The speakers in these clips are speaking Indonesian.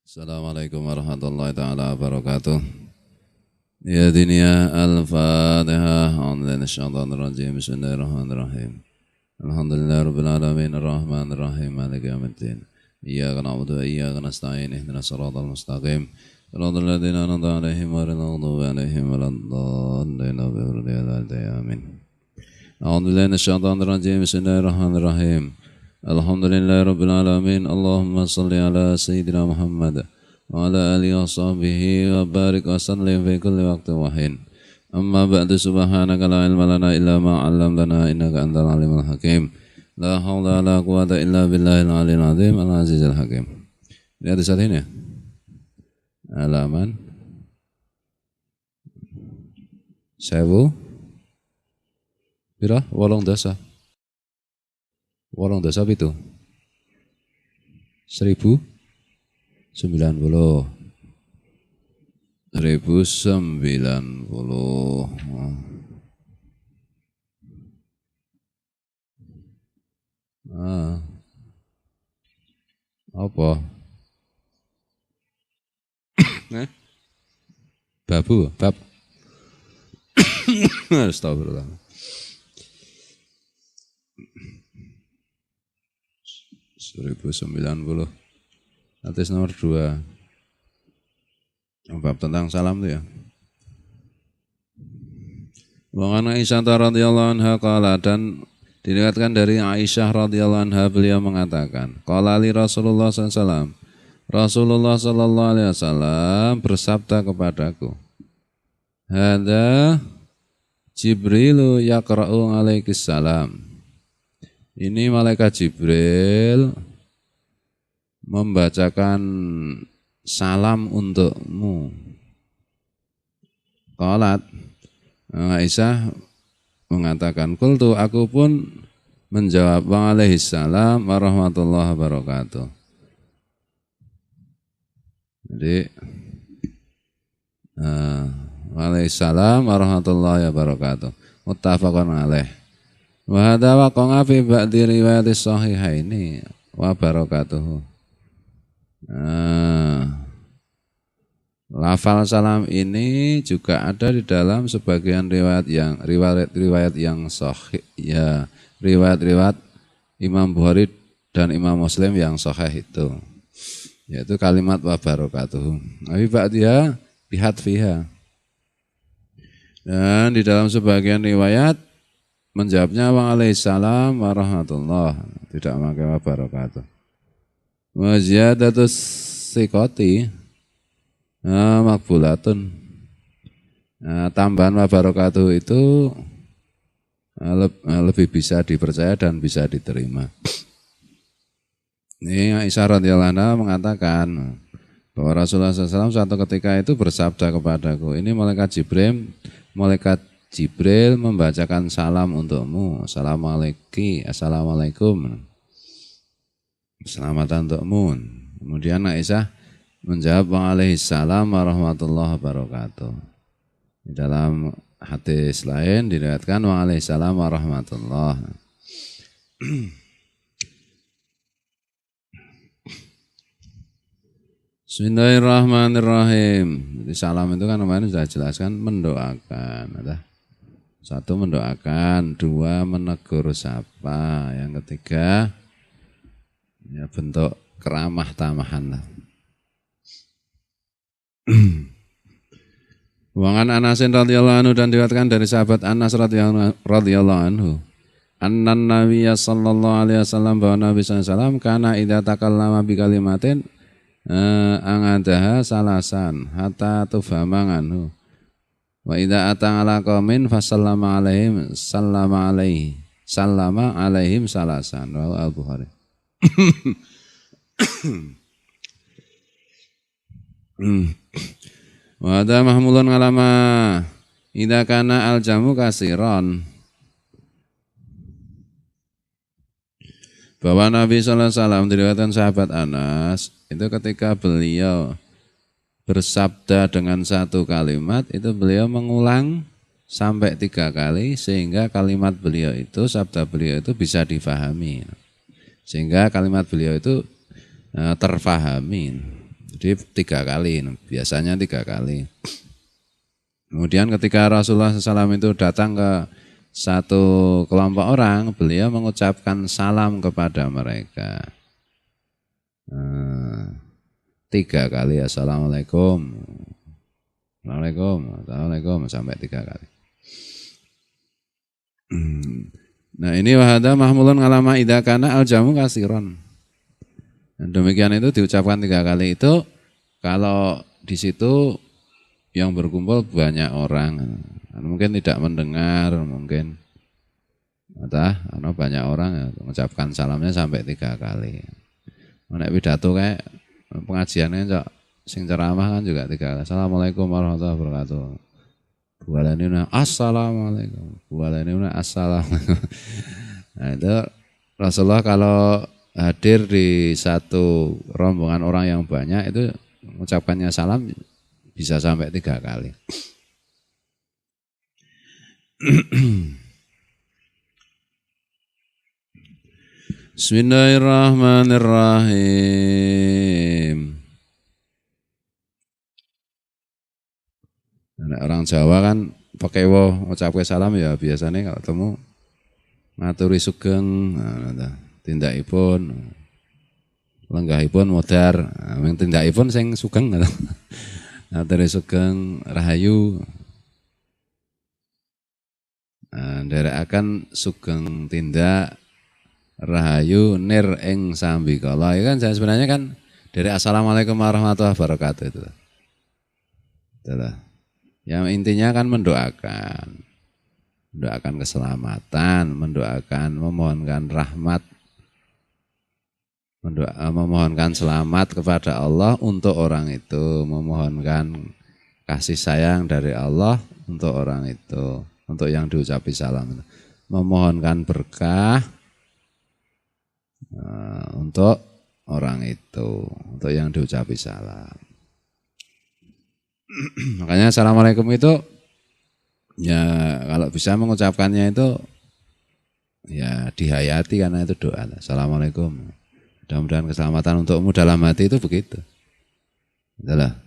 Assalamualaikum warahmatullahi taala wabarakatuh. Ya dunia al-Fatihah. A'udzubillahi minasyaitonir rajim. Bismillahirrahmanirrahim. Alhamdulillahi rabbil alamin arrahmanir rahim maliki yaumiddin. Iyyaka na'budu wa iyyaka nasta'in ihdinas siratal mustaqim. Shiratal ladzina an'amta 'alaihim ghairil maghdubi 'alaihim waladdallin. Amin. A'udzubillahi minasyaitonir rajim. Bismillahirrahmanirrahim. Alhamdulillahi rabbil alamin. Allahumma salli ala sayyidina Muhammad wa ala alihi wa sahbihi wa barik wa sallim fi kulli waqtin wa hin. Amma ba'du, subhanaka la ilma lana illa ma 'allamtana innaka antal alimul hakim. La haula wa la quwwata illa billahil aliyil azim al azizil hakim. Lihat di saat ini. Halaman 1000 pira? 8 itu 1090 apa? Bab astagfirullah. 1090 hadis nomor 2 bab tentang salam itu ya. Wa an Aisyah radhiyallahu anha qala, dan diriwayatkan dari Aisyah radhiyallahu anha, beliau mengatakan, qala li Rasulullah sallallahu alaihi wasallam, Rasulullah sallallahu alaihi wasallam bersabda kepadaku, hadza Jibrilu yaqra'u alaikis salam. Ini malaikat Jibril membacakan salam untukmu. Qalat, Aisyah mengatakan, qultu, aku pun menjawab, wa alaihi salam warahmatullahi wabarakatuh. Jadi wa alaihi salam warahmatullahi wabarakatuh. Muttafaqun alaih. Wa hadza waqa'a fi ba'di riwayatis sahihaini wa barakatuhu. Lafal salam ini juga ada di dalam sebagian riwayat yang sahih ya, riwayat Imam Bukhari dan Imam Muslim yang sahih itu, yaitu kalimat wa barakatuhu. Abi ba'diha bihadfiha. Dan di dalam sebagian riwayat menjawabnya wa alaihissalam warahmatullah, tidak memakai wa barakatuh. Wa ziyadatus siqati makbulatun. Tambahan wa barakatuh itu lebih bisa dipercaya dan bisa diterima. Ini Aisyah radhiyallahu anha mengatakan bahwa Rasulullah SAW suatu ketika itu bersabda kepadaku, ini malaikat Jibril membacakan salam untukmu. Assalamualaikum. Selamatan untukmu. Kemudian Aisyah menjawab wa alaihissalam warahmatullahi wabarakatuh. Di dalam hadis lain diriwayatkan wa alaihissalam warahmatullahi. Bismillahirrahmanirrahim. Jadi salam itu kan kemarin sudah jelaskan mendoakan. Satu, mendoakan. Dua, menegur sapa. Yang ketiga, ya bentuk keramah tamahan. Wangan Anasin radhiyallahu anhu, dan diriwayatkan dari sahabat Anas radhiyallahu anhu, annan Nabiyya sallallahu alaihi wasallam, bahwa Nabi sallallahu alaihi wasallam kana idza takallama bi kalimatin angadaha salasan hatta tufhama anhu. Wa idza ata ala qaumin fasallama alaihim sallama alaihim salasan. Rawahu Al-Bukhari. Wa hadza mahmulun alama idza kana al-jamu kasiran. Bahwa Nabi sallallahu alaihi wasallam, diriwayatkan sahabat Anas, itu ketika beliau bersabda dengan satu kalimat, itu beliau mengulang sampai 3 kali, sehingga kalimat beliau itu, sabda beliau itu bisa difahami. Sehingga kalimat beliau itu terfahami. Jadi 3 kali, biasanya 3 kali. Kemudian ketika Rasulullah SAW itu datang ke satu kelompok orang, beliau mengucapkan salam kepada mereka. 3 kali assalamualaikum, assalamualaikum sampai 3 kali. Nah ini wahada mahmulun alama idza kana al-jamu kasiron. Dan demikian itu diucapkan 3 kali itu kalau di situ yang berkumpul banyak orang, mungkin tidak mendengar, mungkin banyak orang ya, mengucapkan salamnya sampai 3 kali. Nek pidato kayak pengajiannya cok sing ceramah kan juga 3 kali. Assalamualaikum warahmatullahi wabarakatuh. Bualanina assalamualaikum. Bualanina assalamualaikum. Nah itu Rasulullah kalau hadir di satu rombongan orang yang banyak itu mengucapkannya salam bisa sampai 3 kali. Bismillahirrahmanirrahim. Nah, orang Jawa kan pakai ngucapke salam ya biasanya kalau ketemu ngaturi sugeng, tindakipun, lenggahipun modar, tindakipun sing sugeng, ngaturi sugeng rahayu, nderekaken sugeng tindak rahayu nir ing sambikala. Ya kan sebenarnya kan dari assalamualaikum warahmatullahi wabarakatuh itu. Itulah. Yang intinya kan mendoakan keselamatan, memohonkan rahmat, memohonkan selamat kepada Allah untuk orang itu, memohonkan kasih sayang dari Allah untuk orang itu, untuk yang diucapi salam, memohonkan berkah untuk orang itu, untuk yang diucapi salam. Makanya assalamualaikum itu ya kalau bisa mengucapkannya itu ya dihayati karena itu doa. Assalamualaikum. Mudah-mudahan keselamatan untukmu dalam hati itu begitu. Itulah.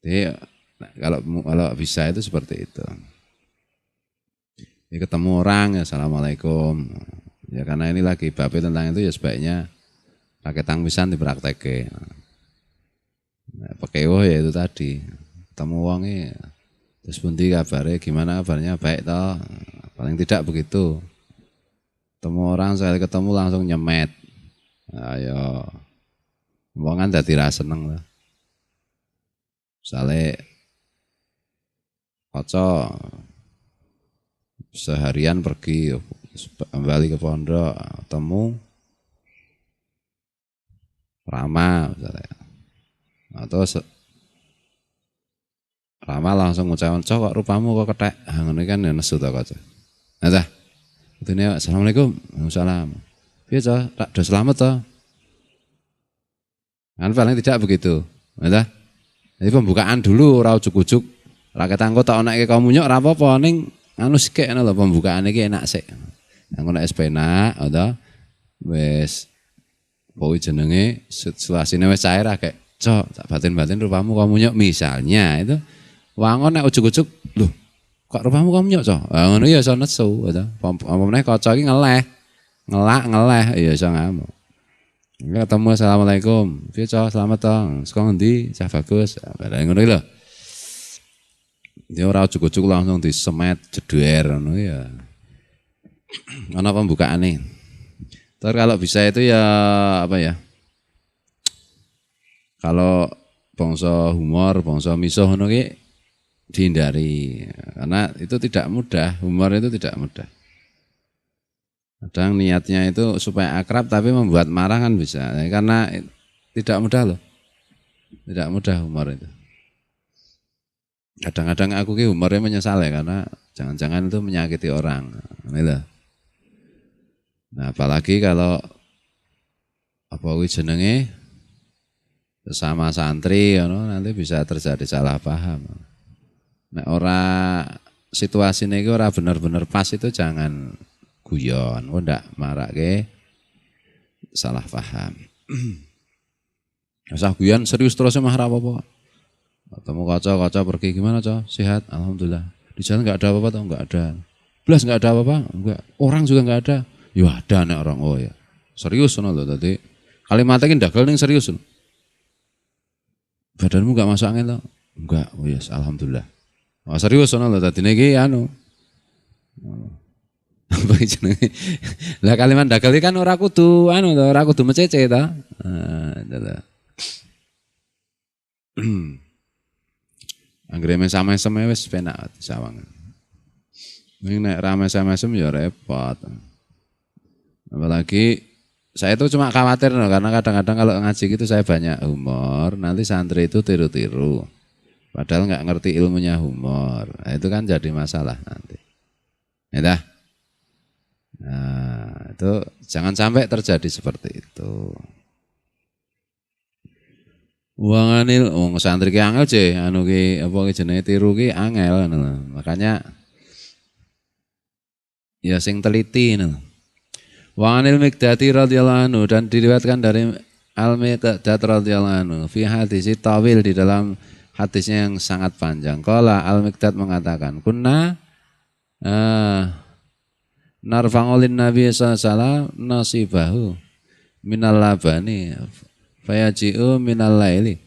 Jadi kalau bisa itu seperti itu. Ini ketemu orang ya assalamualaikum. Ya karena ini lagi babnya tentang itu ya sebaiknya pakai tangpisan dipraktekke. Nah, pakai ya itu tadi. Ketemu wonge terus pundi kabare, gimana kabarnya? Baik toh. Paling tidak begitu. Ketemu orang sekali ketemu langsung nyemet. Ayo. Wong kan dadi ra seneng lah. Misale kaca seharian pergi kembali ke pondok, temu Rama misalnya. Atau Rama langsung ngucapkan, "Cok kok rupamu kok kethek." Ngono kan ya nesu ta kaca. Nah ta. Intine assalamualaikum. Waalaikumsalam. Piye, Cok? Tak do selamat to. Kan paling tidak begitu. Nah ta. Jadi pembukaan dulu ora ujug-ujug. Ra ketangko tak onekke kamu nyok ora apa-apa ning anu sikek ngono lho pembukaane iki enak sik. Nang nek penak to. Wis pokoke jenenge situasine wis cair akeh. Cok, tak batin-batin rupamu kamu nyok misalnya itu. Wangon nek ujug-ujug, lho kok rupamu kamu nyok, Cok? Ngono ya iso nesu to. Apa meneh kaca iki ngeleh. Ngelak ya iso ngamuk. Ketemu assalamualaikum. Piye, Cok? Selamat to. Saka ngendi? Cah bagus. Bareng ngono lho. Dia ora ujug-ujug langsung disemet jeder ngono ya. Ana pembukaane. Terus kalau bisa itu ya apa ya? Kalau bangsa humor, bangsa misuh ngono ki dihindari karena itu tidak mudah, humor itu tidak mudah. Kadang niatnya itu supaya akrab tapi membuat marah kan bisa. Karena tidak mudah loh. Tidak mudah humor itu. Kadang-kadang aku ki humornya menyesal ya karena jangan-jangan itu menyakiti orang. Gitu. Nah, apalagi kalau apa jenenge sesama santri nanti bisa terjadi salah paham. Nah, situasinya itu ora benar-benar pas itu jangan guyon, ndak marake salah paham. Usah guyon serius terus mah ra apa-apa. Ketemu kaca pergi gimana, Cok? Sehat? Alhamdulillah. Di jalan enggak ada apa-apa atau enggak ada? Belas enggak ada apa-apa? Enggak. Orang juga enggak ada. Ya ada nek orang. Oh ya. Serius ngono lho tadi. Kalimatnya ki ndagel ning serius. Badanmu enggak masuk angin toh? Enggak. Oh yes, alhamdulillah. Oh, serius ngono lho tadi niki anu. Apa jenenge? Lah kalimat ndagel iki kan ora kudu anu to, ora kudu mecece to. Nah, anggere mesam-mesem wis penak sawang. Ning nek ra mesam-mesem ya repot. Apalagi saya itu cuma khawatir no, karena kadang-kadang kalau ngaji gitu saya banyak humor, nanti santri itu tiru-tiru. Padahal nggak ngerti ilmunya humor. Nah, itu kan jadi masalah nanti. Ya dah. Nah, itu jangan sampai terjadi seperti itu. Wanganil santri ki angel je, anu ki apa ki jenenge tiru ki angel ngono. Makanya ya sing teliti ngono. Wanganil Miqdadi radhiyallahu anhu dan diriwayatkan dari Al-Miqdad radhiyallahu anhu fi hadis tawil di dalam hadisnya yang sangat panjang. Qala Al-Miqdad mengatakan, "Kunna narfa'ulin Nabi sallallahu alaihi wasallam nasibahu minal labani fayaji'u minal laili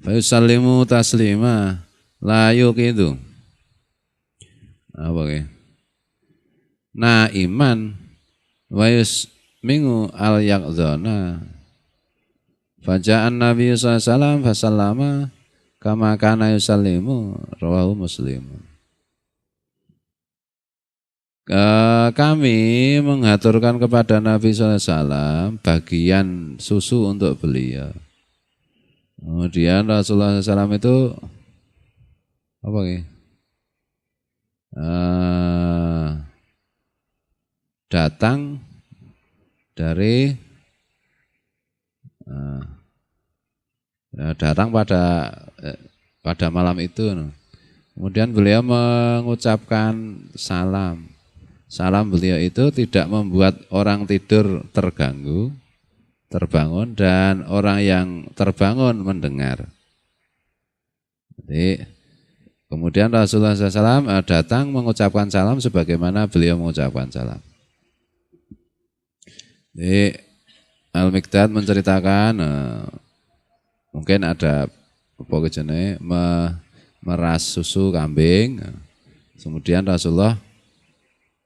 fayusallimu taslima la yuqidu apa ke na iman wayus mingu al yaqzana faja'an Nabi sallallahu alaihi wasallam fasallama kama kana yusallimu rawahu Muslim. Kami mengaturkan kepada Nabi SAW bagian susu untuk beliau. Kemudian Rasulullah SAW itu apa ya? Datang dari datang pada malam itu. Kemudian beliau mengucapkan salam. Salam beliau itu tidak membuat orang tidur terganggu, terbangun, dan orang yang terbangun mendengar. Jadi, kemudian Rasulullah SAW datang mengucapkan salam sebagaimana beliau mengucapkan salam. Jadi, Al-Miqdad menceritakan mungkin ada apa jenenge meras susu kambing, kemudian Rasulullah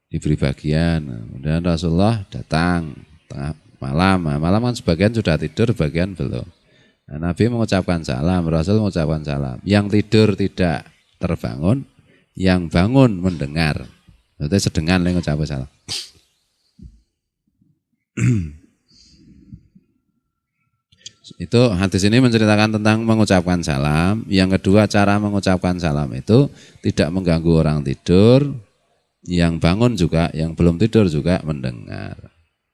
diberi bagian, kemudian Rasulullah datang tengah malam, malam kan sebagian sudah tidur, sebagian belum. Nah, Nabi mengucapkan salam, Rasul mengucapkan salam. Yang tidur tidak terbangun, yang bangun mendengar. Berarti sedengan yang mengucapkan salam. Itu hadis ini menceritakan tentang mengucapkan salam. Yang kedua, cara mengucapkan salam itu tidak mengganggu orang tidur. Yang bangun juga, yang belum tidur juga mendengar.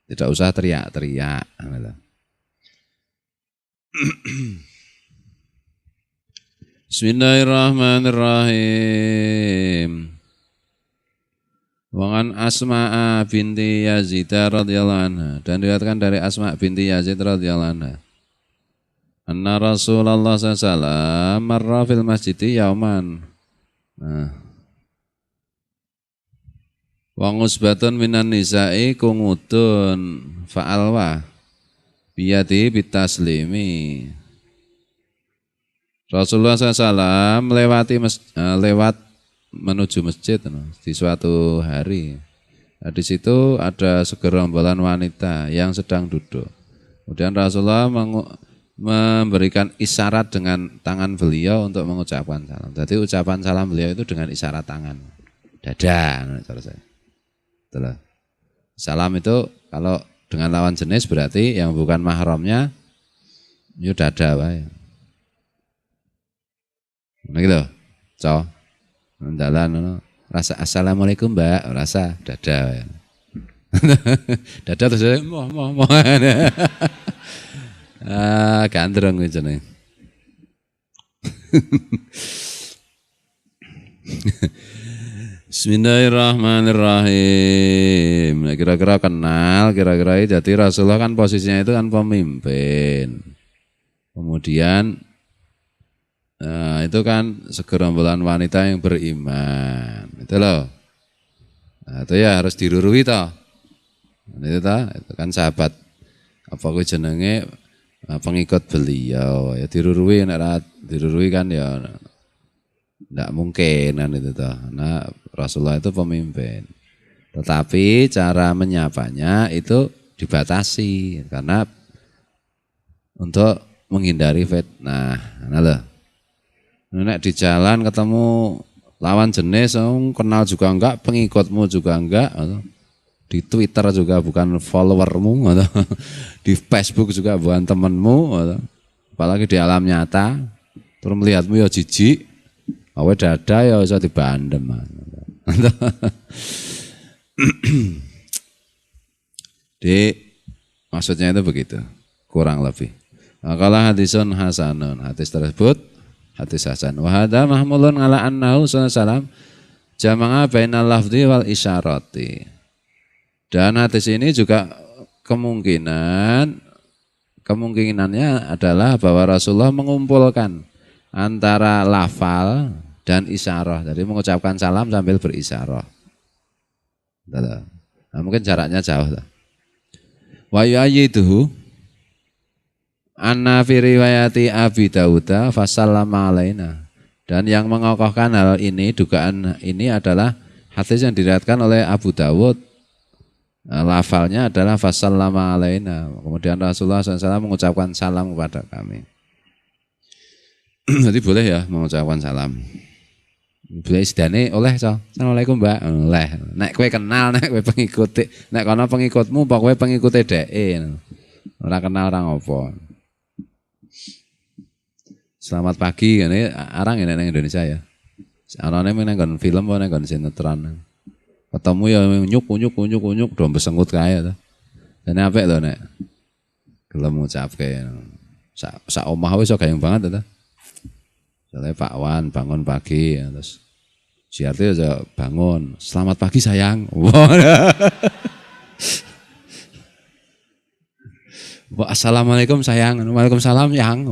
Tidak usah teriak-teriak. Bismillahirrahmanirrahim. Wangan Asma'a binti Yazid radhiyallahu anha, dan diriwayatkan dari Asma' binti Yazid radhiyallahu anha. Anna Rasulullah sallallahu alaihi wasallam marra fil masjidi yauman. Wa ngusbatun minan nisa'i kungudun fa'alwa biyadi bitaslimi. Rasulullah SAW lewat menuju masjid di suatu hari. Nah, di situ ada segerombolan wanita yang sedang duduk. Kemudian Rasulullah memberikan isyarat dengan tangan beliau untuk mengucapkan salam. Jadi ucapan salam beliau itu dengan isyarat tangan. Dada, cara saya. Itulah. Salam itu kalau dengan lawan jenis berarti yang bukan mahramnya itu dada wae. Nah gitu. Cow. Mendalan rasa assalamualaikum Mbak, rasa dada wae. Dada terus moh. Gandrung gitu nih. Bismillahirrahmanirrahim. Nah, kira-kira kenal, kira-kira jadi Rasulullah kan posisinya itu kan pemimpin. Kemudian itu kan segerombolan wanita yang beriman. Itu loh. Nah, itu ya harus dirurui toh. Itu kan sahabat apa ku jenenge pengikut beliau. Ya dirurui dirurui kan ya enggak mungkin kan itu toh. Nah, Rasulullah itu pemimpin. Tetapi cara menyapanya itu dibatasi karena untuk menghindari fitnah. Nah loh. Nek di jalan ketemu lawan jenis, kenal juga enggak, pengikutmu juga enggak, di Twitter juga bukan followermu, di Facebook juga bukan temanmu, apalagi di alam nyata, terus melihatmu ya jijik, awe dada ya bisa dibandem. Maksudnya itu begitu, kurang lebih. Kalau hadisun hasanun, hadis tersebut hadis hasan. Wa hadza mahmulun ala annahu sallallahu jama'a bainal lafzi wal isyarati. Dan hadis ini juga kemungkinannya adalah bahwa Rasulullah mengumpulkan antara lafal dan isyarah. Jadi mengucapkan salam sambil berisyarah. Nah, mungkin jaraknya jauh. Wa yu'ayyiduhu anna fi riwayati Abi Dawuda fasallama alaina. Dan yang mengokohkan hal ini, dugaan ini adalah hadis yang diriwayatkan oleh Abu Dawud. Lafalnya adalah fasallama alaina. Kemudian Rasulullah SAW mengucapkan salam kepada kami. Jadi boleh ya mengucapkan salam. Boleh istilahnya oleh so. Assalamualaikum Mbak. Oleh. Nek kowe kenal, nek kowe pengikut, nek kono pengikutmu, pokoknya pengikutnya dhek. Ora kenal orang apa. Selamat pagi, ini arang ini di Indonesia ya. Arane nang film apa nang sinetron. Ketemu ya nyuk do besengkut kae ta. Dene apik lho nek gelem ngucapke. Sak omah wis gayeng banget ta. Soale Pak Wan bangun pagi ya, terus Siarti aja bangun. Selamat pagi sayang. Assalamualaikum sayang. Waalaikumsalam yang.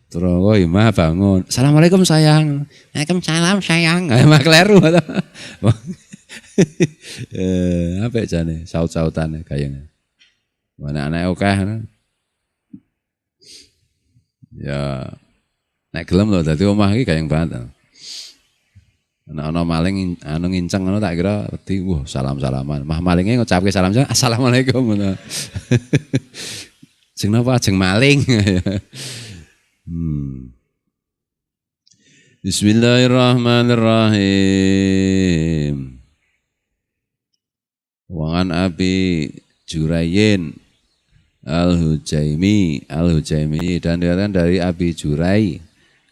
Terus Imah bangun. Assalamualaikum sayang. Waalaikumsalam sayang. Emang kleru. Apa jane saut-sautane kayaknya. Mana anak oke. Ya nek gelem lho dadi omah iki kayang banget. Ana maling anu nginceng ngono tak kira wedi salam-salaman. Mah malinge ngucapke salam assalamualaikum ngono. Sing napa ajeng maling. Bismillahirrahmanirrahim. Wa an Abi Jurayin Al-Hujaimi dan diriwayatkan dari Abi Jurai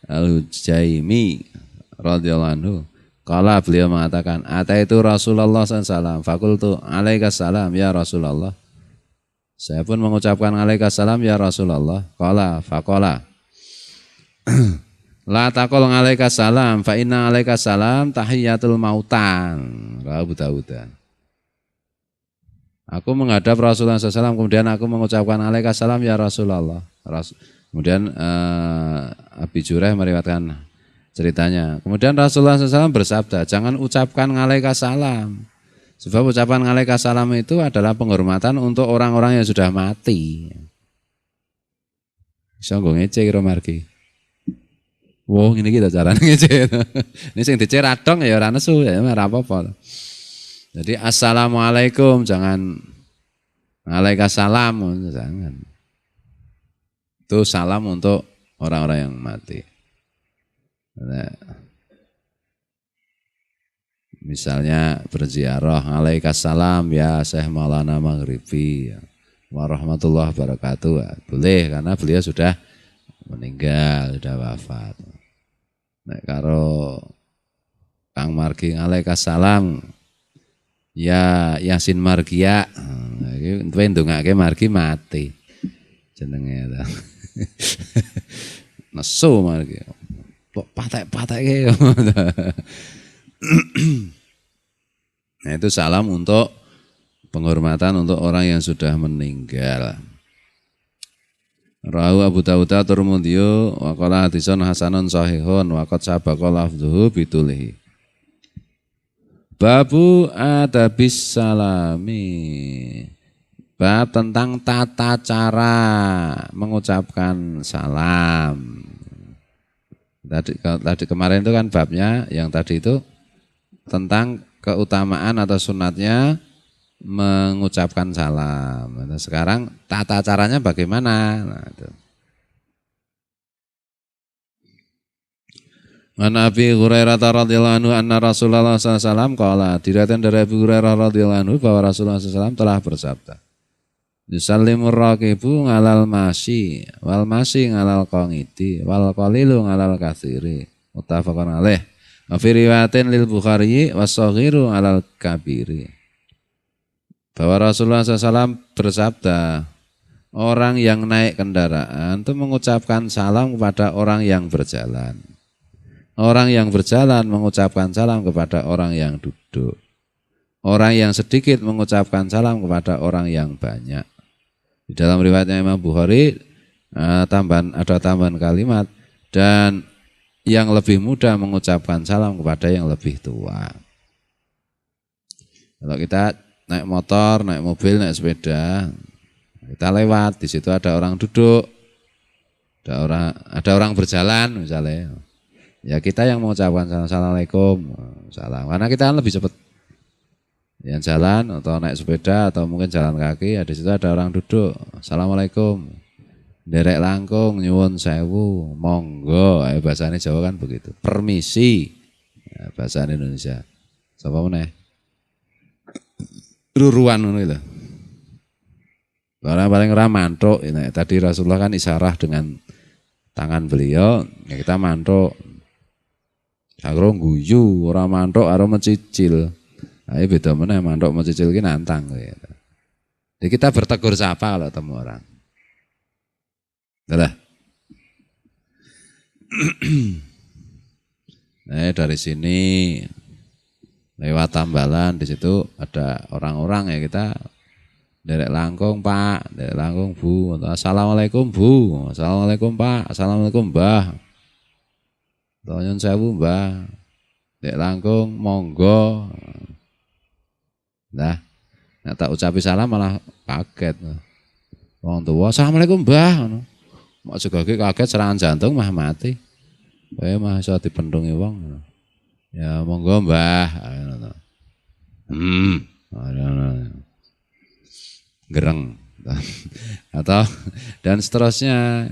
Al-Hujaimi radhiyallahu anhu. Kala beliau mengatakan, ataitu Rasulullah sallallahu fakultu alaikassalam ya Rasulullah. Saya pun mengucapkan alaikassalam ya Rasulullah. Kala faqala la taqul alaikassalam fa inna alaikassalam tahiyatul mautan. Abu Dawud. Aku menghadap Rasulullah SAW, kemudian aku mengucapkan alaikassalam ya Rasulullah. Kemudian Abi Juraih meriwayatkan ceritanya. Kemudian Rasulullah SAW bersabda, jangan ucapkan alaikassalam. Sebab ucapan alaikassalam itu adalah penghormatan untuk orang-orang yang sudah mati. Bisa nggo ngece kira margi. Wow, ini kita caranya ngece. Ini sing dice radong ya ora nesu, ya ora apa-apa. Jadi assalamualaikum, jangan alaikassalam, jangan. Itu salam untuk orang-orang yang mati. Nah, misalnya berziarah, alaikassalam ya Syekh Maulana Maghribi warahmatullahi wabarakatuh. Boleh karena beliau sudah meninggal, sudah wafat. Nek karo Kang Margi alaikassalam ya Yasin Margia. Iki kowe ndongake Margi mati. Jenenge ta. Nesu Margi. Kok patek-pateke. Nah itu salam untuk penghormatan untuk orang yang sudah meninggal. Rahu Abu Dawud Tirmidzi wa qala hadisun hasanun sahihun wa qad sabaqa lafdhuhu bitulihi. Babu adabis salami. Bab tentang tata cara mengucapkan salam. Tadi kemarin itu kan babnya yang tadi itu tentang keutamaan atau sunatnya mengucapkan salam. Nah, sekarang tata caranya bagaimana? Nah, itu. An Abi Hurairah radhiyallahu anhu anna Rasulullah sallallahu alaihi wasallam qala, diriwayatkan dari Abi Hurairah radhiyallahu anhu bahwa Rasulullah sallallahu alaihi wasallam telah bersabda, yusallimur raqibu ngalal masyi wal masyi ngalal qaniti wal qalilu ngalal katsiri muttafaqun alaih. Wa fi riwayatin lil Bukhari was-saghiru ngalal kabiri. Bahwa Rasulullah SAW bersabda, orang yang naik kendaraan itu mengucapkan salam kepada orang yang berjalan. Orang yang berjalan mengucapkan salam kepada orang yang duduk. Orang yang sedikit mengucapkan salam kepada orang yang banyak. Di dalam riwayatnya Imam Bukhari ada tambahan kalimat, dan yang lebih muda mengucapkan salam kepada yang lebih tua. Kalau kita naik motor, naik mobil, naik sepeda, kita lewat, di situ ada orang duduk, ada orang berjalan misalnya. Ya kita yang mengucapkan salam, assalamualaikum, salam. Karena kita kan lebih cepat. Yang jalan atau naik sepeda atau mungkin jalan kaki, ya di situ ada orang duduk, assalamualaikum, derek langkung, nyuwun sewu, monggo, bahasanya Jawa kan begitu. Permisi, ya, bahasa Indonesia. Siapa meneh? Ruruan itu. Orang paling ramantuk. Ini tadi Rasulullah kan isyarah dengan tangan beliau, ya kita mantuk. Sakro guyu, ora mantuk karo mencicil. Ayo beda meneh mantuk mencicil ki nantang gitu. Jadi kita bertegur sapa kalau ketemu orang. Itulah. Nah, dari sini lewat Tambalan, di situ ada orang-orang ya, kita derek langkung Pak, derek langkung Bu, assalamualaikum Bu, assalamualaikum Pak, assalamualaikum Mbah, nyuwun sewu Mbah, derek langkung monggo. Nah, tak ucapi salam malah kaget. Wong tua, assalamualaikum Mbah. Mak segage kaget serangan jantung mah mati. Kowe mah iso dipendungi wong. Ya monggo Mbah. Gereng. Atau dan seterusnya.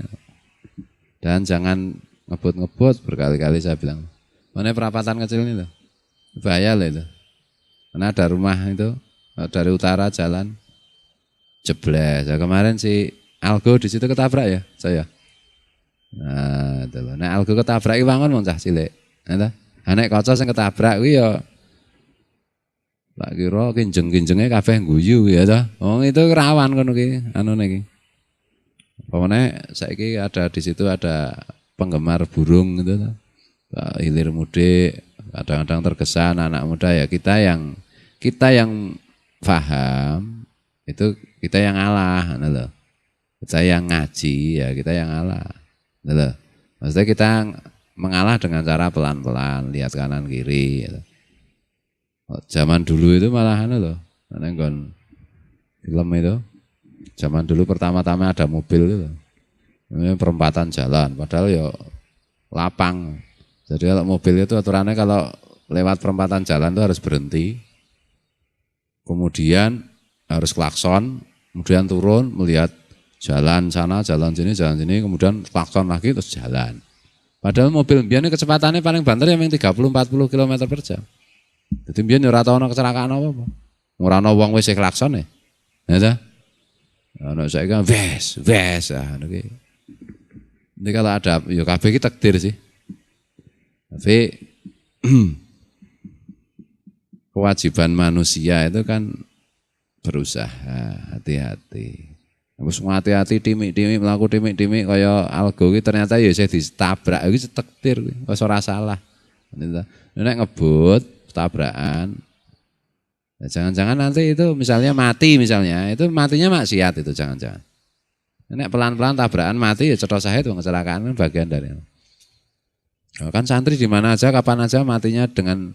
Dan jangan ngebut-ngebut, berkali-kali saya bilang. Mana perapatan kecil ini loh. Bahaya loh itu. Karena ada rumah itu dari utara jalan jebles. Ya, kemarin si Algo di situ ketabrak ya saya. Nah, itu loh. Nah Algo ketabrak iki wangun mong cah cilik. Nah, anek kaca sing ketabrak kuwi ya tak kira kinjeng-kinjenge kabeh guyu ya ta. Wong itu rawan ngono ki anune iki. Pokoknya saiki ada di situ ada penggemar burung gitu ta. Hilir mudik, kadang-kadang terkesan anak muda ya kita yang paham itu kita yang ngalah, loh. Kita yang ngaji ya kita yang ngalah, loh. Maksudnya kita mengalah dengan cara pelan-pelan, lihat kanan kiri. Gitu. Zaman dulu itu malah loh, nenggon film itu. Zaman dulu pertama-tama ada mobil itu, ini perempatan jalan, padahal ya lapang. Jadi kalau mobil itu aturannya kalau lewat perempatan jalan itu harus berhenti. Kemudian harus klakson, kemudian turun melihat jalan sana, jalan sini, kemudian klakson lagi terus jalan. Padahal mobil mbiyen kecepatannya paling banter yang 30-40 km per jam. Jadi mbiyen ora tau ana kecelakaan apa-apa. Ora ana wong wis klakson ya. Ya ta? Ana saiki kan wes ngono ki. Ini kalau ada ya kabeh iki takdir sih. Tapi kewajiban manusia itu kan berusaha hati-hati. Wis hati-hati timik-timik mlaku timik-timik kaya Algo iki ternyata ya isih ditabrak iki takdir kuwi. Wis ora salah. Nek ngebut tabrakan. Ya, jangan-jangan nanti itu misalnya mati misalnya, itu matinya maksiat itu jangan-jangan. Nek pelan-pelan tabrakan mati ya cetha sahe itu kecelakaan kan bagian dari. Kan santri di mana aja kapan aja matinya dengan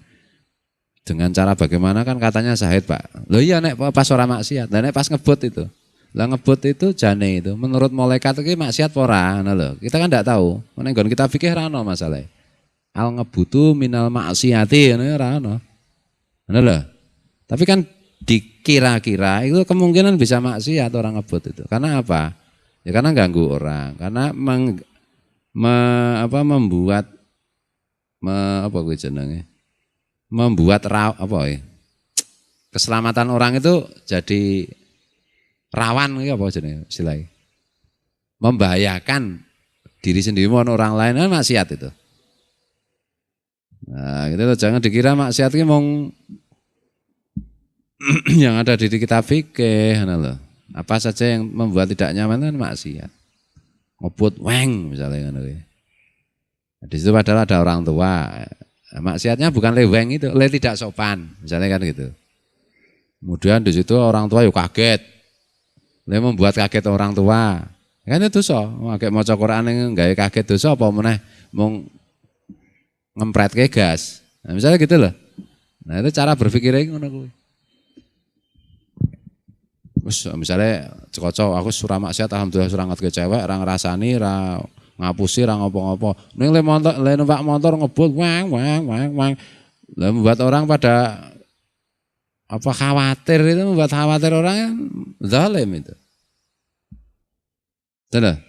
cara bagaimana kan katanya syahid Pak. Loh iya nek pas ora maksiat, nek pas ngebut itu. Lah ngebut itu jane itu menurut malaikat iki maksiat ora ngono lho. Kita kan ndak tahu. Nek nggon kita fikih ra ono masalah. Al ngebutu minal maksiati ngono ora ono. Ngono lho. Tapi kan dikira-kira itu kemungkinan bisa maksiat orang ngebut itu. Karena apa? Ya karena ganggu orang, karena membuat apa gue jenenge? Membuat keselamatan orang itu jadi rawan apa jenenge istilahnya. Membahayakan diri sendiri maupun orang lain kan maksiat itu. Nah, gitu loh, jangan dikira maksiat itu mong yang ada di kita fikih, loh. Apa saja yang membuat tidak nyaman kan maksiat. Ngebut weng misalnya ngono. Di situ padahal ada orang tua. Maksiatnya bukan leweng itu, tidak sopan, misalnya kan gitu. Kemudian di situ orang tua yuk kaget. Membuat kaget orang tua. Kan itu dosa. Kayak maca Quran yang gawe kaget dosa apa meneh mau ngempret ke gas. Nah, misalnya gitu loh. Nah, itu cara berpikirnya ngono kuwi. Misalnya cocok aku surah maksiat alhamdulillah surah ngat ke cewek ra ngrasani ra ngapusi ra ngopo-ngopo ning le numpak motor ngebut wang membuat orang pada khawatir itu membuat khawatir orang yang zalim itu. Betul?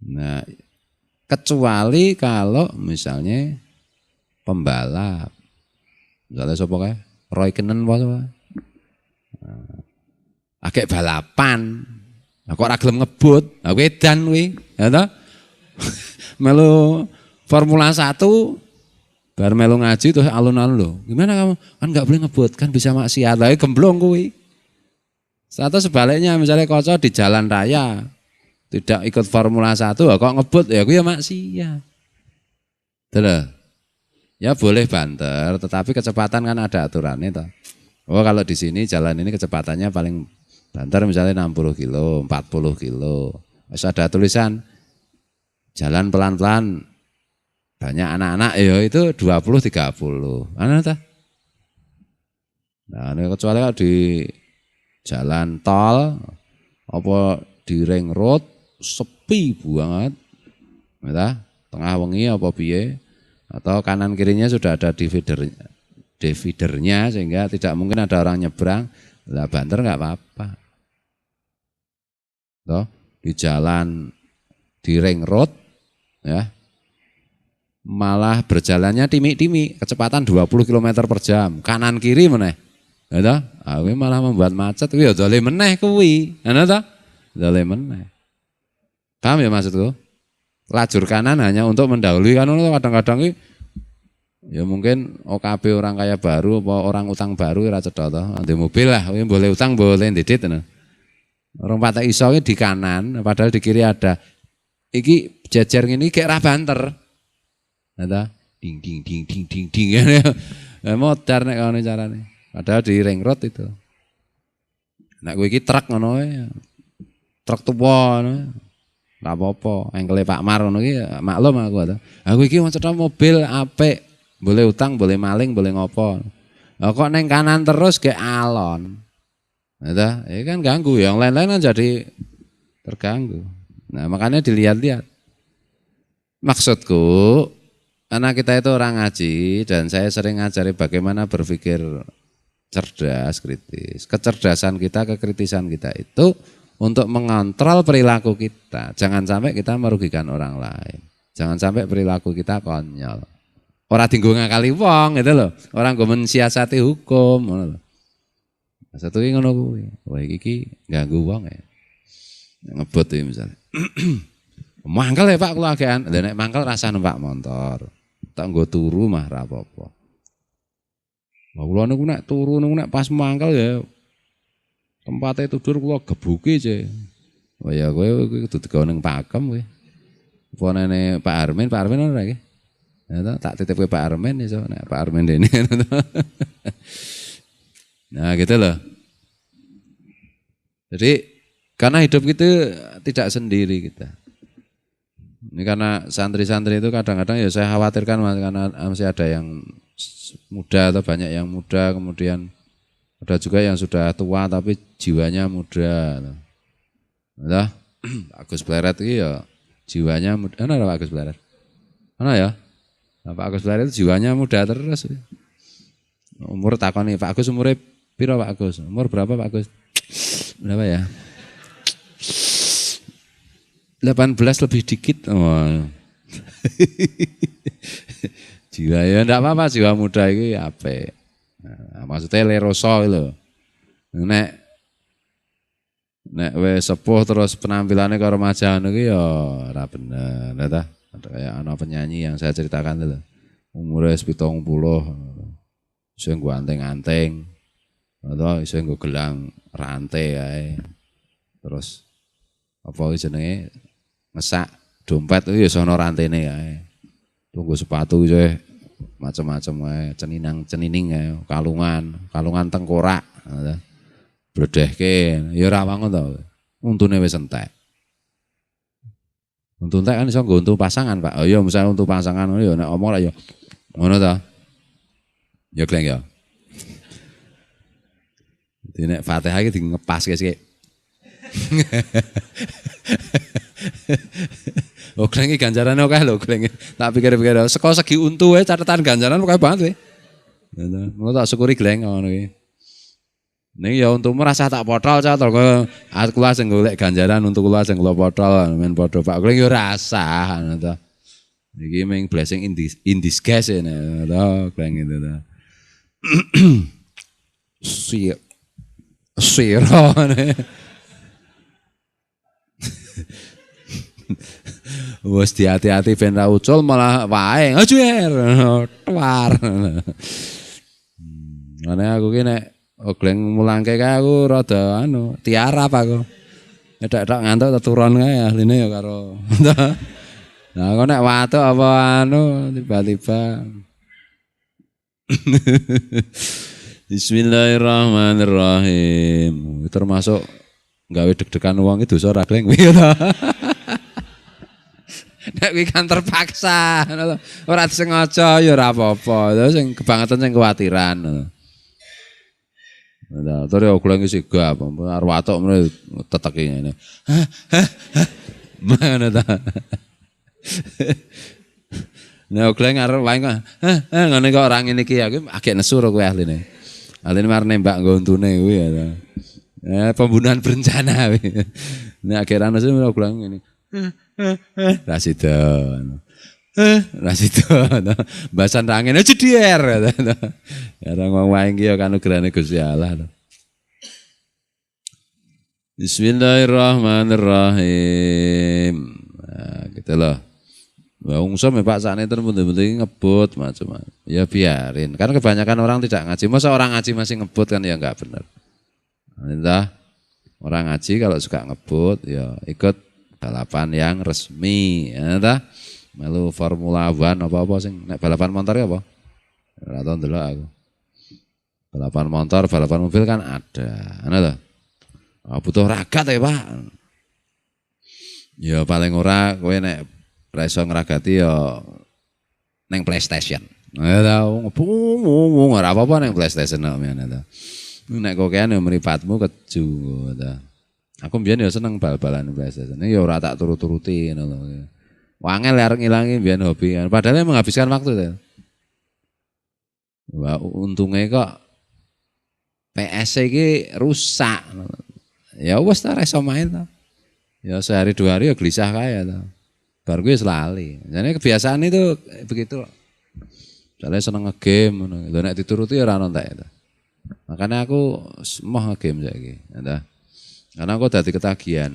Nah, kecuali kalau misalnya pembalap. Misalnya sapa kae? Roy Kenen apa? Agak balapan, aku ora gelem ngebut, aku edan kuwi, ya toh. Melu Formula 1 bar melu ngaji terus alun-alun lho. Gimana kamu? Kan enggak boleh ngebut, kan bisa maksiat. Lah gemblong kuwi. Atau sebaliknya misalnya kocok di jalan raya tidak ikut Formula 1 kok ngebut ya kuwi ya maksiat. Betul. Ya boleh banter, tetapi kecepatan kan ada aturannya toh. Oh kalau di sini jalan ini kecepatannya paling banter misalnya 60 kilo, 40 kilo. Terus ada tulisan jalan pelan-pelan banyak anak-anak ya itu 20-30. Mana ta? Nah, ini kecuali kalau di jalan tol apa di ring road sepi banget. Ya, tengah wengi apa piye atau kanan kirinya sudah ada dividernya sehingga tidak mungkin ada orang nyebrang, lah banter nggak apa-apa. Toh, di jalan di ring road ya malah berjalannya timi-timi kecepatan 20 km per jam kanan kiri meneh. Ya toh, kuwi malah membuat macet kuwi ya zalim meneh kuwi. Ana toh? Zalim meneh. Paham ya maksudku? Lajur kanan hanya untuk mendahului kan kadang-kadang iki ya mungkin OKB orang kaya baru apa orang utang baru ora cetha to. Di mobil lah, boleh utang boleh ndedit ngono. Orang patek iso di kanan padahal di kiri ada. Iki jejer ngene kayak ra banter. Nah, ding ding ding ding ding ding. Modar nek ngono carane. Padahal di ring road itu. Nek kowe iki truk ngono truk tuwa ngono. Ora apa-apa, engkele Pak Mar ngono iki maklum aku to. Aku iki cetha mobil apik. Boleh utang, boleh maling, boleh ngopo. Nah, kok neng kanan terus ke alon. Nah, ya kan ganggu, yang lain-lain kan jadi terganggu. Nah, makanya dilihat-lihat. Maksudku, karena kita itu orang ngaji dan saya sering ngajari bagaimana berpikir cerdas, kritis. Kecerdasan kita, kekritisan kita itu untuk mengontrol perilaku kita. Jangan sampai kita merugikan orang lain. Jangan sampai perilaku kita konyol. Orang tinggal ngakali wong gitu loh. Orang gue mensiasati hukum ngono lho. Satu iki ngono kuwi. Wah iki ganggu wong ya. Ngebut iki misalnya. Mangkel ya Pak kula agean. Lah nek mangkel rasa numpak motor. Tak nggo turu mah ra apa-apa. Wah kula niku nek turu niku nek pas mangkel ya tempatnya tidur kula gebuki je. Oh ya kowe kudu digawe ning pakem kowe. Apa nene Pak Armin ora iki? Ya, tak titip ke Pak Armen iso nek Pak Armen dene. Nah, gitu loh. Jadi karena hidup itu tidak sendiri kita. Ini karena santri-santri itu kadang-kadang ya saya khawatirkan Mas, karena masih ada yang muda atau banyak yang muda, kemudian ada juga yang sudah tua tapi jiwanya muda. Nah, Agus Pleret itu ya jiwanya muda. Mana Pak Agus Pleret? Mana ya? Pak Agus Pleret itu jiwanya muda terus. Umur takoni Pak Agus umurnya piro Pak Agus? Umur berapa Pak Agus? Berapa ya? 18 lebih dikit. Oh. Jiwa ya enggak apa-apa, jiwa muda itu apa? Nah, maksudnya leroso lho. Nek wis sepuh terus penampilannya karo remaja niku ya ora bener, ta. Ada kayak ana penyanyi yang saya ceritakan itu. Umure wis 70. Sing nggo anteng-anteng. Atau iso nggo gelang rantai kae. Terus apa jenenge ngesak dompet itu ya sono rantene kae. Tunggu sepatu iso macam-macam kae, cenining kae, kalungan tengkorak. Bledehke ya ora wangun to. Untune wis entek. Untu entek kan iso nggo untu pasangan, Pak. Oh iya misalnya untu pasangan ngono ya nek omong lah ya ngono to. Ya kleng ya. Dene nek Fatihah iki di ngepas sik. Oh kleng iki ganjarane akeh lho kleng. Tak pikir-pikir saka segi untu wae catatan ganjaran akeh banget wae. Ngono tak syukuri kleng ngono iki. Ning ya untuk merasa tak potol catol aku kula sing golek ganjaran untuk kula sing kula potol men padha Pak Kleng ya rasa ngono to. Iki meng blessing in disguise ngono to kleng itu to. Siro. Wes hati-hati ben ra ucul malah wae ngajer. Tuar. Ngene aku ki nek Ogleng mulangke kae aku rada tiarap aku. Edak-edak ngantuk turun kae ahline ya karo. Nah, kok nek watuk apa tiba-tiba. Bismillahirrahmanirrahim. Termasuk gawe deg-degan wong iki dosa ra kleng piye to. Nek kuwi kan terpaksa. Ora disengaja ya ora apa-apa. Sing kebangetan sing kuwatiran. Nah, terus aku lagi sih gak, arwatok mulai teteki ini. Mana dah? Nah, aku lagi ngarep wae kok. Ngene kok orang ini ki aku agak nesu karo kowe ahline. Ahline mar nembak nggo untune kuwi ya. Pembunuhan berencana kuwi. Nek akhir nesu aku lagi ngene. Rasidon. Bahasan rangin aja dier. Ya ngomong wae iki ya kanugrahane Gusti Allah. Bismillahirrahmanirrahim. Nah, gitu loh. Wong sama Pak sakne terus ngebut macam-macam. Ya biarin. Karena kebanyakan orang tidak ngaji. Masa orang ngaji masih ngebut kan ya enggak benar. Entah orang ngaji kalau suka ngebut ya ikut balapan yang resmi. Entah melu Formula One apa-apa sing nek balapan motor ya apa? Ora tau ndelok aku. Balapan motor, balapan mobil kan ada. Ana to? Oh, butuh ragat ya, Pak. Ya paling ora kowe nek ora iso ngragati ya ning PlayStation. Ya tau ngomong ora apa-apa ning PlayStation kok ngene to. Nek kokean ya mripatmu keju to. Aku mbiyen ya seneng bal-balan PlayStation. Ya ora tak turut-turuti ngono lho. Wangel arek ngilangi biyen hobi. Padahal menghabiskan waktu to. Wah, untungnya kok PS iki rusak. Ya wis ta iso main to. Ya sehari dua hari ya gelisah kae to. Bar gue lali. Jadi kebiasaan itu begitu. Soalnya seneng nge-game ngono. Lho nek dituruti ora ono entek to. Makanya aku moh nge-game saiki. Karena aku dadi ketagihan.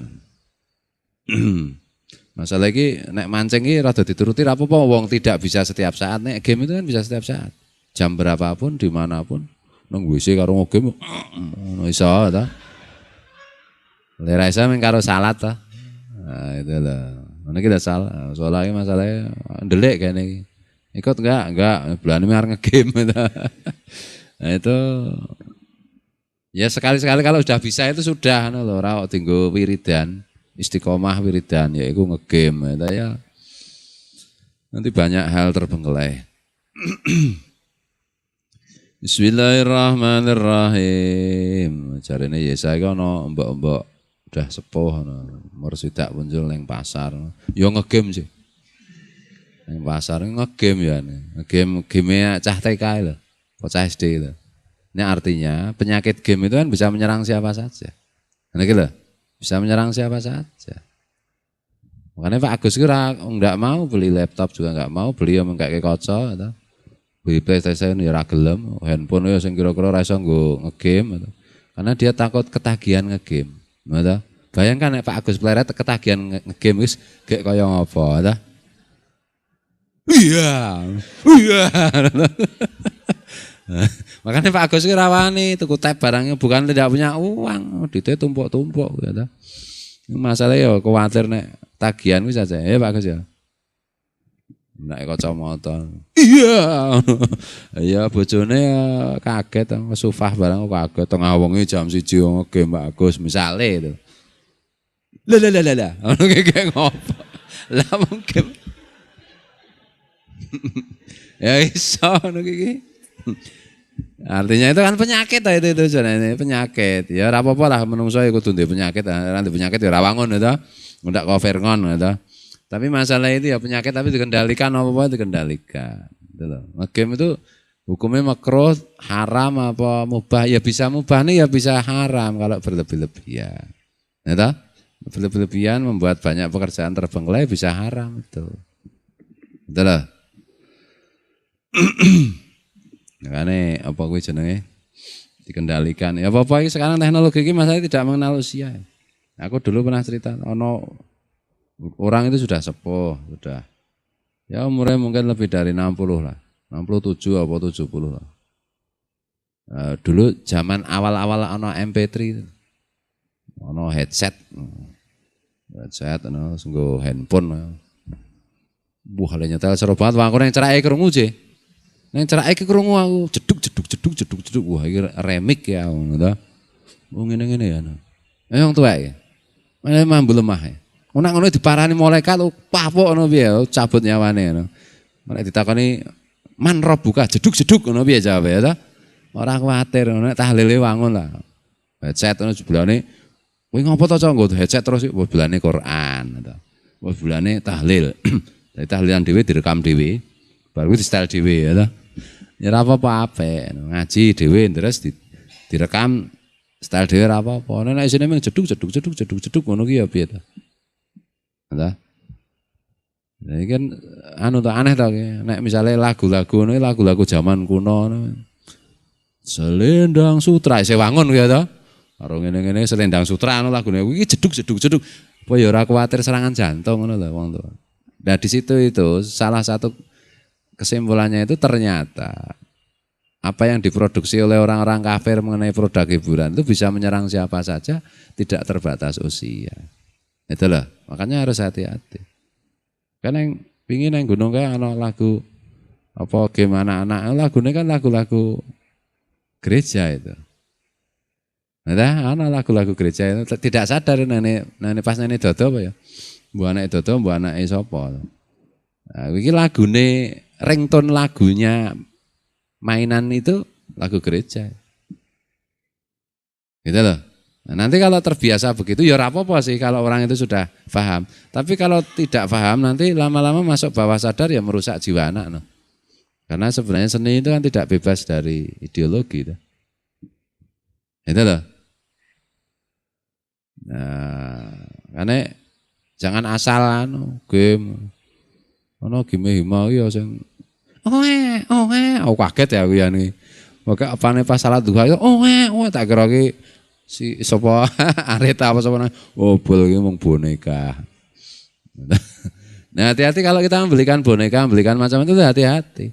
Masalah iki nek mancing iki rada dituruti ra apa-apa wong tidak bisa setiap saat. Nek game itu kan bisa setiap saat. Jam berapapun dimanapun nang WC karo ngegame ngono iso ta. Lera iso men karo salat ta. Nah itu lho. Ngene iki salah. Soalnya masalahnya ndelik kene iki. Ikut enggak, bulan ini harus nge-game itu. Nah itu ya sekali-sekali kalau sudah bisa itu sudah lho, ora kok tinggo wiridan, istiqomah wiridan ya iku nge-game itu ya. Nanti banyak hal terbengkelai. Bismillahirrahmanirrahim. Jarene ya saiki ana mbok-mbok udah sepuh ana mersidak muncul ning pasar. Ya nge-game sih. Ning pasar nge-game ya. Game cah TK lho. Cah SD lho. Ini artinya penyakit game itu kan bisa menyerang siapa saja. Nah gitu loh. Bisa menyerang siapa saja. Makanya Pak Agus kira enggak mau beli laptop juga enggak mau, beli yang kayak kaca atau beli PlayStation ya ora gelem, handphone ya sing kira-kira ora iso nggo nge-game atau. Karena dia takut ketagihan nge-game. Ngono. Bayangkan nek Pak Agus Pleret ketagihan nge-game wis kayak kaya ngopo ta? Iya. Makanya Pak Agus kira wani tuku tab barangnya bukan tidak punya uang, duitnya tumpuk-tumpuk ya ta. Masalah ya khawatir nek tagihan wis aja. Ya Pak Agus ya. Nek kacamata. Iya. Ya bojone kaget sufah barang kaget tengah wengi jam 1 ngegame Pak Agus misale itu. Lah. Ono kayak ngopo? Lah mungkin. Ya iso ngono iki. Artinya itu kan penyakit itu jenenge penyakit. Ya ora apa-apa lah menungso iku kudu ndek penyakit, ora ndek penyakit ya ora wangun to. Ndak cover ngon to. Tapi masalah itu ya penyakit tapi dikendalikan apa-apa dikendalikan. Gitu loh. Game itu hukumnya makruh, haram apa mubah? Ya bisa mubah nih ya bisa haram kalau berlebih-lebihan. Ya toh? Berlebih-lebihan membuat banyak pekerjaan terbengkelai bisa haram itu. Gitu loh. Makanya apa kuwi jenenge dikendalikan. Ya apa-apa ini sekarang teknologi ini masalahnya tidak mengenal usia. Aku dulu pernah cerita orang itu sudah sepuh, sudah. Ya umurnya mungkin lebih dari 60 lah. 67 atau 70 lah. Dulu zaman awal-awal ana MP3 itu. Ana headset. Headset ana nggo handphone. Buh hale nyetel seru banget aku nang cerake krungu je. Nang cerake krungu aku jeduk. Wah iki remix ya ngono ta. Oh ngene-ngene ya. Yang tuwek. Mana mambu lemah ya. Nek ngono diparani malaikat papuk ngono piye cabut nyawane ngono. Nek ditakoni man rob buka jeduk ngono piye jawabe ya ta. Ora kuwatir nek tahlile wangun lah. Headset ngono sebelane kowe ngopo to cok nggo headset terus sebelane Quran to. Sebelane tahlil. Dari tahlilan dhewe direkam dhewe. Baru di style dhewe ya ta. Ya ora apa-apa apik ngaji dhewe terus direkam style dhewe ora apa-apa. Nek isine mung jeduk ngono ki ya piye ta. Nah, ini kan aneh tau nek misalnya lagu-lagu ini lagu-lagu zaman kuno Selendang Sutra sewangun ya ta. Karo ngene-ngene Selendang Sutra lagune iki jeduk. Apa ya ora kuwatir serangan jantung ngono lho wong tuwa. Nah di situ itu salah satu kesimpulannya itu ternyata apa yang diproduksi oleh orang-orang kafir mengenai produk hiburan itu bisa menyerang siapa saja, tidak terbatas usia. Itulah, makanya harus hati-hati. Kan yang pingin yang gunung kan anak lagu apa game anak-anak lagunya kan lagu-lagu gereja itu. Nah, anak lagu-lagu gereja itu tidak sadar nenek pas nenek dodo apa ya? Bu anak dodo, bu anak sapa. Nah, iki lagune ringtone lagunya mainan itu lagu gereja. Gitu loh. Nah, nanti kalau terbiasa begitu ya apa-apa sih kalau orang itu sudah paham. Tapi kalau tidak paham nanti lama-lama masuk bawah sadar ya merusak jiwa anak. No. Karena sebenarnya seni itu kan tidak bebas dari ideologi. Itu loh. Nah, karena jangan asal game. Game hima ya sing aku kaget ya aku ya nih. Maka apane pas salat duha itu tak kira ki si sapa Areta apa sapa bol iki mung boneka. Nah, hati-hati kalau kita membelikan boneka, membelikan macam itu hati-hati.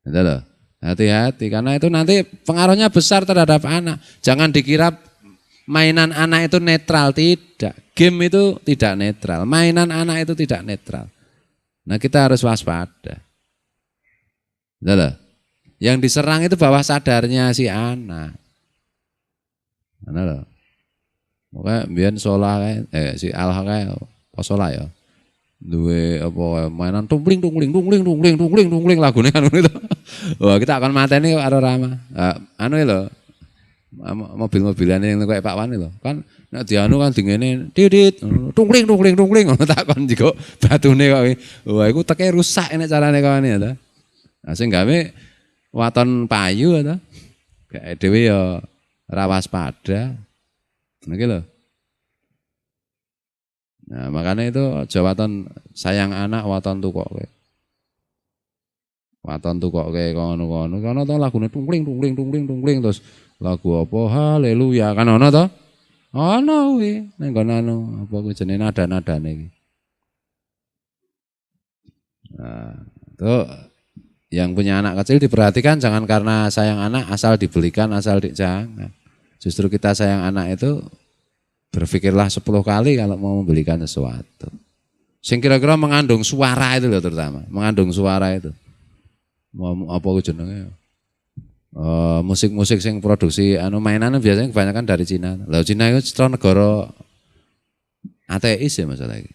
Gitu loh. Hati-hati karena itu nanti pengaruhnya besar terhadap anak. Jangan dikira mainan anak itu netral, tidak. Game itu tidak netral, mainan anak itu tidak netral. Nah, kita harus waspada. Loh. Yang diserang itu bawah sadarnya si anak. Mana loh? Pokoknya biar sholah si Alha kayak pas sholah ya. Duwe apa mainan tungling lagune kan itu. Wah, kita akan mateni karo Rama. Anu lho. Mobil-mobilan yang kayak Pak Wan lho. Kan nek dianu kan dingene didit tungling takon juga batune kok. Wah, iku teke rusak nek carane kawane ya ta. Nah sing gawe waton payu ta. Kayak dhewe ya ra waspada. Niki lho. Nah, makanya itu jawatan sayang anak waton tukoke. Waton tukoke kono-kono. Kono to lagune tungling terus lagu apa haleluya kan ono to? Ono kuwi ning kono anu apa kuwi jenenge nada-nadane iki. Nah, itu yang punya anak kecil diperhatikan jangan karena sayang anak asal dibelikan jangan. Justru kita sayang anak itu berpikirlah 10 kali kalau mau membelikan sesuatu. Sing kira-kira mengandung suara itu loh terutama, mengandung suara itu. Mau apa jenenge? Musik-musik sing produksi anu mainan biasanya kebanyakan dari Cina. Lah Cina itu citra negara ateis ya masalah ini.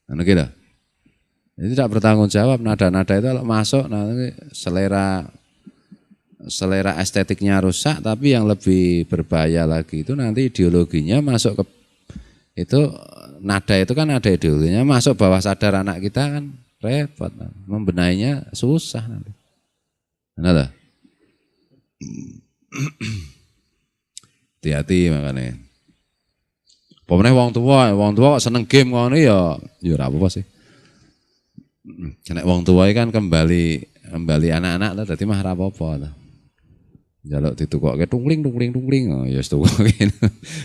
Anu gitu. Ini tidak bertanggung jawab nada-nada itu kalau masuk nanti selera estetiknya rusak, tapi yang lebih berbahaya lagi itu nanti ideologinya masuk ke itu nada itu kan ada ideologinya masuk bawah sadar anak kita kan repot, membenahinya susah nanti. Benar? Hati-hati makanya. Pemenang wong tua kok seneng game ngono ya ora apa-apa sih. Nek wong tua kan kembali anak-anak lah dadi mah ora apa-apa. Jaluk ditukokke tungling oh ya wis tukokke.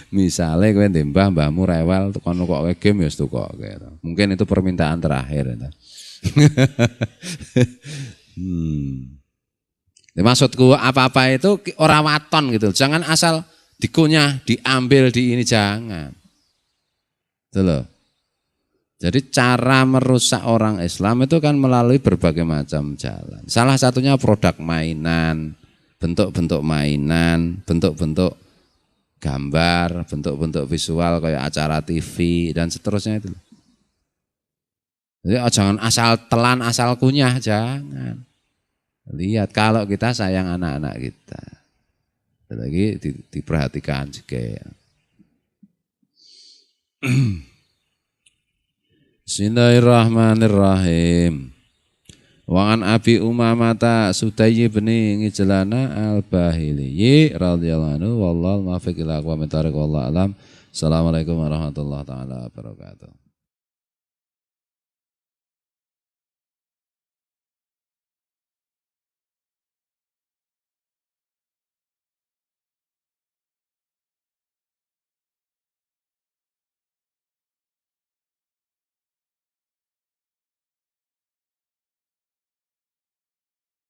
Misale kowe ndek mbahmu rewel tukon nukokke game ya wis tukokke. Mungkin itu permintaan terakhir ya. Maksudku apa-apa itu ora waton gitu. Jangan asal dikunyah, diambil di ini jangan. Itu loh. Jadi cara merusak orang Islam itu kan melalui berbagai macam jalan. Salah satunya produk mainan, bentuk-bentuk mainan, bentuk-bentuk gambar, bentuk-bentuk visual kayak acara TV dan seterusnya itu. Jadi jangan asal telan, asal kunyah, jangan. Lihat kalau kita sayang anak-anak kita. Lagi diperhatikan juga. Bismillahirrahmanirrahim. Wa an Abi Umamah Sudayy bin Ngijlana al-Bahili radhiyallahu anhu wallahu muwaffiq ila aqwamit thariq wallahu alam. Assalamualaikum warahmatullahi taala wabarakatuh.